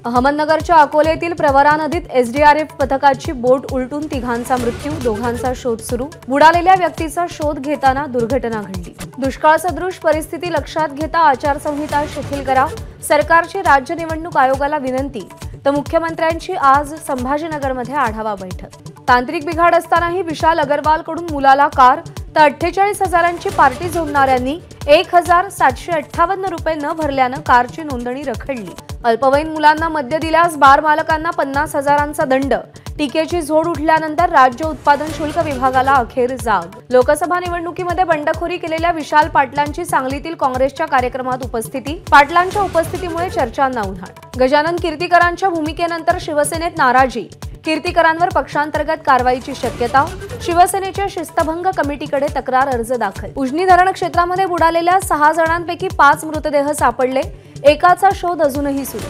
अहमदनगरच्या अकोले येथील प्रवरा नदीत एसडीआरएफ पथकाची बोट उलटून तिघांचा मृत्यू, दोघांचा शोध सुरू। बुडालेल्या व्यक्तीचा शोध घेताना दुर्घटना घडली। दुष्काळ सदृश परिस्थिती लक्षात घेता आचारसंहिता शिथिल करा, सरकारची राज्य निवडणूक आयोगाला विनंती। तर मुख्यमंत्र्यांची आज संभाजीनगरमध्ये आढावा बैठक। तांत्रिक बिघाड असतानाही विशाल अग्रवालकडून मुलाला कार, तर 48,000ची पार्टी जोडणाऱ्यांनी 1,758 रुपये न भरल्यानं कारची नोंदणी रखडली। अल्पवयीन मुलांना मद्य दिल्यास बार मालकांना 50,000चा दंड। टीकेची झोड उठल्यानंतर राज्य उत्पादन शुल्क विभागाला अखेर जाग। लोकसभा निवडणुकीमध्ये बंडखोरी केलेल्या विशाल पाटलांची सांगलीतील काँग्रेसच्या कार्यक्रमात उपस्थिती। पाटलांच्या उपस्थितीमुळे चर्चांना उधाण। गजानन कीर्तीकरांच्या भूमिकेनंतर शिवसेनेत नाराजी। कीर्तीकरांवर पक्षांतर्गत कारवाईची शक्यता। शिवसेनेच्या शिस्तभंग कमिटीकडे तक्रार अर्ज दाखल। उजनी धरण क्षेत्रामध्ये बुडालेल्या 6 जणांपैकी 5 मृतदेह सापडले, एकाचा शोध अजूनही सुरू।